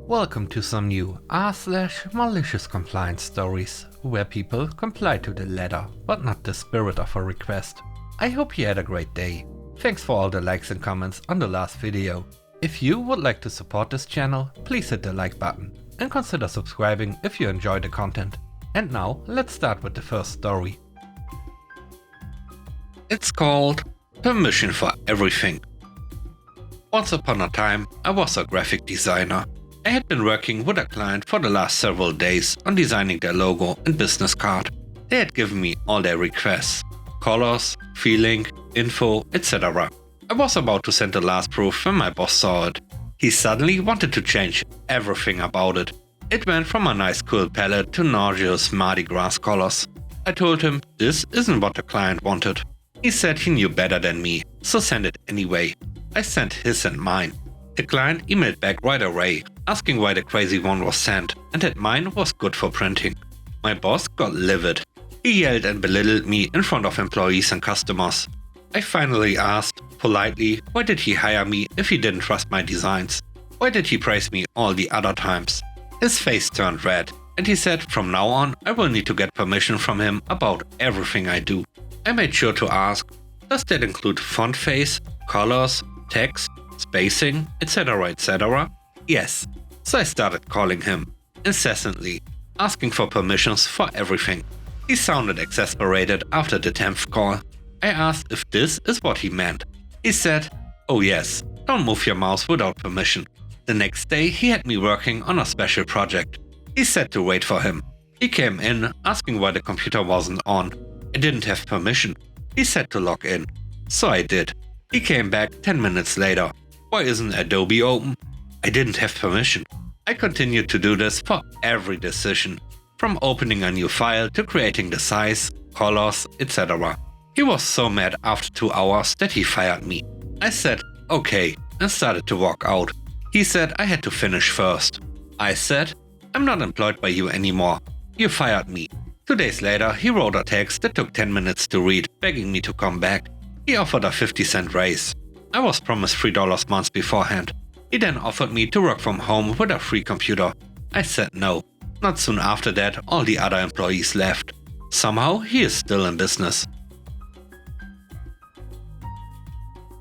Welcome to some new r/malicious compliance stories, where people comply to the letter, but not the spirit of a request. I hope you had a great day. Thanks for all the likes and comments on the last video. If you would like to support this channel, please hit the like button and consider subscribing if you enjoy the content. And now, let's start with the first story. It's called Permission for Everything. Once upon a time, I was a graphic designer. I had been working with a client for the last several days on designing their logo and business card. They had given me all their requests, colors, feeling, info, etc. I was about to send the last proof when my boss saw it. He suddenly wanted to change everything about it. It went from a nice cool palette to nauseous Mardi Gras colors. I told him this isn't what the client wanted. He said he knew better than me, so send it anyway. I sent his and mine. The client emailed back right away, asking why the crazy one was sent and that mine was good for printing. My boss got livid. He yelled and belittled me in front of employees and customers. I finally asked, politely, why did he hire me if he didn't trust my designs? Why did he praise me all the other times? His face turned red, and he said from now on I will need to get permission from him about everything I do. I made sure to ask, does that include font face, colors, text, spacing, etc. Yes. So I started calling him, incessantly, asking for permissions for everything. He sounded exasperated after the 10th call. I asked if this is what he meant. He said, oh yes, don't move your mouse without permission. The next day he had me working on a special project. He said to wait for him. He came in, asking why the computer wasn't on. I didn't have permission. He said to log in. So I did. He came back 10 minutes later. Why isn't Adobe open? I didn't have permission. I continued to do this for every decision, from opening a new file to creating the size, colors, etc. He was so mad after 2 hours that he fired me. I said, okay, and started to walk out. He said I had to finish first. I said, I'm not employed by you anymore. You fired me. 2 days later, he wrote a text that took 10 minutes to read, begging me to come back. He offered a 50-cent raise. I was promised $3 months beforehand. He then offered me to work from home with a free computer. I said no. Not soon after that, all the other employees left. Somehow, he is still in business.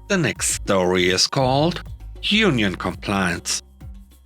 The next story is called Union Compliance.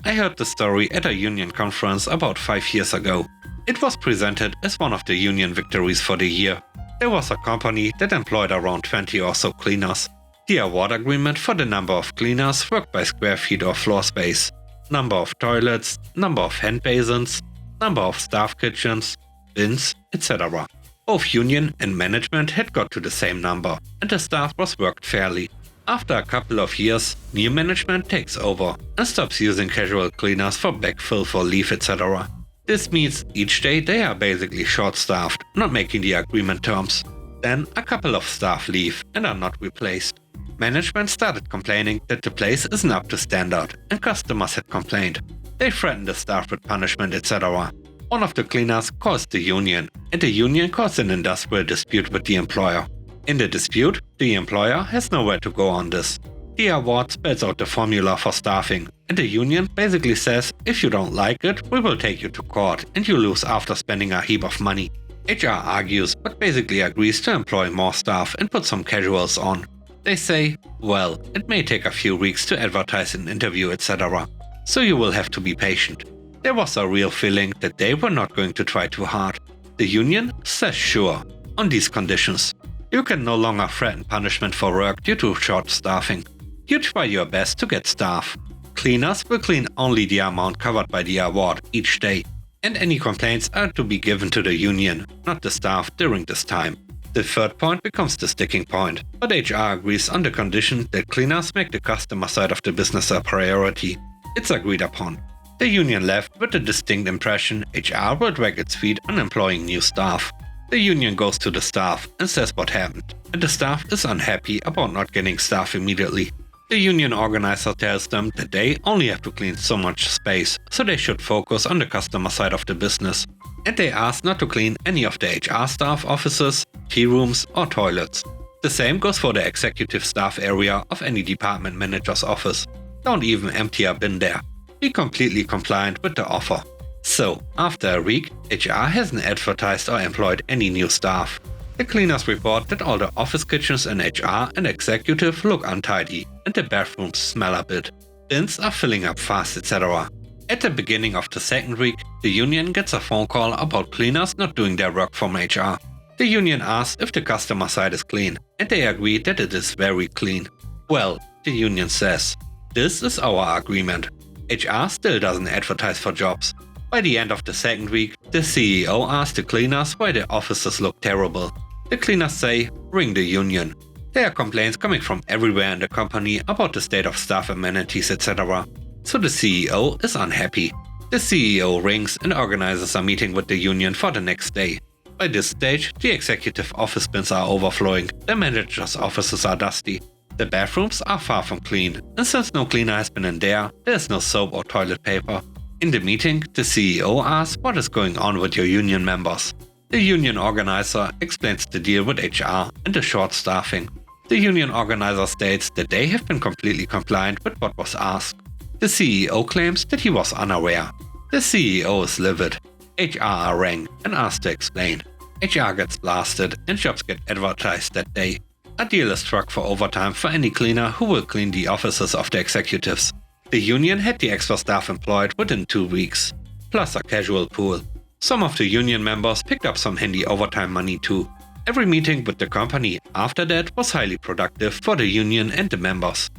I heard the story at a union conference about 5 years ago. It was presented as one of the union victories for the year. There was a company that employed around 20 or so cleaners. The award agreement for the number of cleaners worked by square feet of floor space, number of toilets, number of hand basins, number of staff kitchens, bins, etc. Both union and management had got to the same number, and the staff was worked fairly. After a couple of years, new management takes over and stops using casual cleaners for backfill for leave, etc. This means each day they are basically short-staffed, not making the agreement terms. Then a couple of staff leave and are not replaced. Management started complaining that the place isn't up to standard, and customers had complained. They threatened the staff with punishment, etc. One of the cleaners calls the union, and the union calls an industrial dispute with the employer. In the dispute, the employer has nowhere to go on this. The award spells out the formula for staffing, and the union basically says, if you don't like it, we will take you to court and you lose after spending a heap of money. HR argues, but basically agrees to employ more staff and put some casuals on. They say, well, it may take a few weeks to advertise an interview, etc. So you will have to be patient. There was a real feeling that they were not going to try too hard. The union says sure, on these conditions. You can no longer threaten punishment for work due to short staffing. You try your best to get staff. Cleaners will clean only the amount covered by the award each day. And any complaints are to be given to the union, not the staff during this time. The third point becomes the sticking point, but HR agrees on the condition that cleaners make the customer side of the business a priority. It's agreed upon. The union left with the distinct impression HR will drag its feet on employing new staff. The union goes to the staff and says what happened, and the staff is unhappy about not getting staff immediately. The union organizer tells them that they only have to clean so much space, so they should focus on the customer side of the business. And they ask not to clean any of the HR staff offices, tea rooms or toilets. The same goes for the executive staff area of any department manager's office. Don't even empty a bin there. be completely compliant with the offer. So, after a week, HR hasn't advertised or employed any new staff. The cleaners report that all the office kitchens in HR and executive look untidy and the bathrooms smell a bit. Bins are filling up fast, etc. At the beginning of the second week, the union gets a phone call about cleaners not doing their work from HR. The union asks if the customer side is clean, and they agree that it is very clean. Well, the union says, this is our agreement. HR still doesn't advertise for jobs. By the end of the second week, the CEO asks the cleaners why the offices look terrible. The cleaners say, ring the union. There are complaints coming from everywhere in the company about the state of staff amenities, etc. So the CEO is unhappy. The CEO rings and organizes a meeting with the union for the next day. By this stage, the executive office bins are overflowing, the manager's offices are dusty. The bathrooms are far from clean, and since no cleaner has been in there is no soap or toilet paper. In the meeting, the CEO asks what is going on with your union members. The union organizer explains the deal with HR and the short staffing. The union organizer states that they have been completely compliant with what was asked. The CEO claims that he was unaware. The CEO is livid. HR rang and asked to explain. HR gets blasted and jobs get advertised that day. A deal is struck for overtime for any cleaner who will clean the offices of the executives. The union had the extra staff employed within 2 weeks, plus a casual pool. Some of the union members picked up some handy overtime money too. Every meeting with the company after that was highly productive for the union and the members.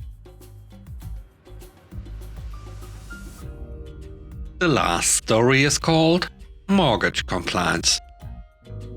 The last story is called Mortgage Compliance.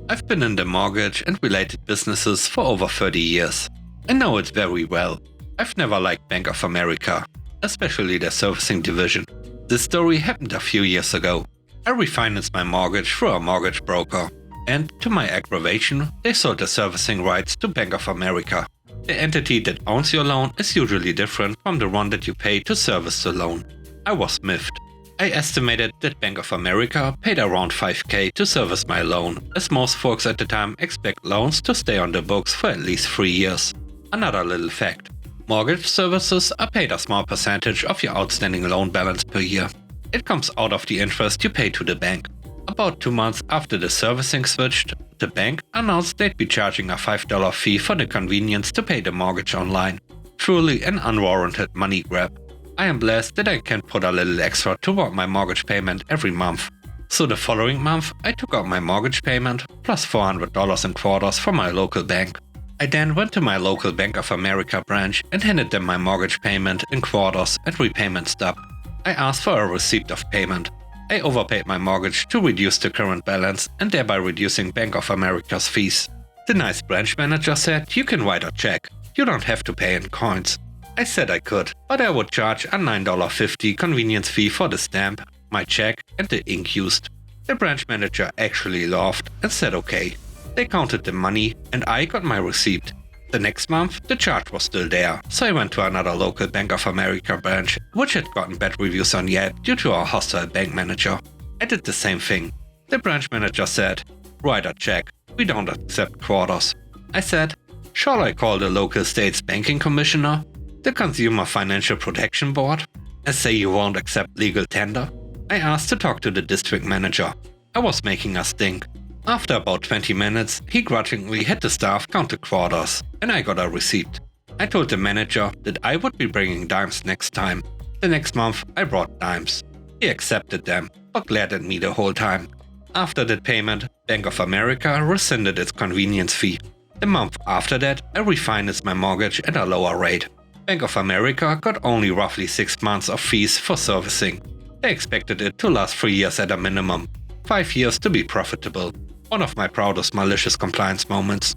I've been in the mortgage and related businesses for over 30 years. I know it very well. I've never liked Bank of America, especially their servicing division. This story happened a few years ago. I refinanced my mortgage through a mortgage broker, and to my aggravation, they sold the servicing rights to Bank of America. The entity that owns your loan is usually different from the one that you pay to service the loan. I was miffed. I estimated that Bank of America paid around $5,000 to service my loan, as most folks at the time expect loans to stay on the books for at least 3 years. Another little fact: mortgage services are paid a small percentage of your outstanding loan balance per year. It comes out of the interest you pay to the bank. About 2 months after the servicing switched, the bank announced they'd be charging a $5 fee for the convenience to pay the mortgage online. Truly an unwarranted money grab. I am blessed that I can put a little extra toward my mortgage payment every month. So the following month, I took out my mortgage payment plus $400 in quarters from my local bank. I then went to my local Bank of America branch and handed them my mortgage payment in quarters and repayment stub. I asked for a receipt of payment. I overpaid my mortgage to reduce the current balance and thereby reducing Bank of America's fees. The nice branch manager said, you can write a check. You don't have to pay in coins. I said I could, but I would charge a $9.50 convenience fee for the stamp, my check and the ink used. The branch manager actually laughed and said okay. They counted the money and I got my receipt. The next month, the charge was still there, so I went to another local Bank of America branch, which had gotten bad reviews on Yelp due to our hostile bank manager. I did the same thing. The branch manager said, write a check, we don't accept quarters. I said, shall I call the local state's banking commissioner, the Consumer Financial Protection Board, and say you won't accept legal tender? I asked to talk to the district manager. I was making a stink. After about 20 minutes, he grudgingly had the staff count the quarters, and I got a receipt. I told the manager that I would be bringing dimes next time. The next month, I brought dimes. He accepted them, but glared at me the whole time. After that payment, Bank of America rescinded its convenience fee. The month after that, I refinanced my mortgage at a lower rate. Bank of America got only roughly 6 months of fees for servicing. They expected it to last 3 years at a minimum, 5 years to be profitable. One of my proudest malicious compliance moments.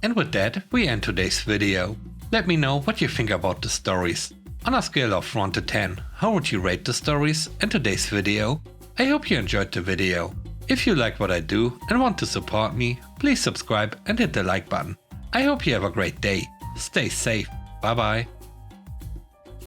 And with that, we end today's video. Let me know what you think about the stories. On a scale of 1 to 10, how would you rate the stories and today's video? I hope you enjoyed the video. If you like what I do and want to support me, please subscribe and hit the like button. I hope you have a great day. Stay safe. Bye bye.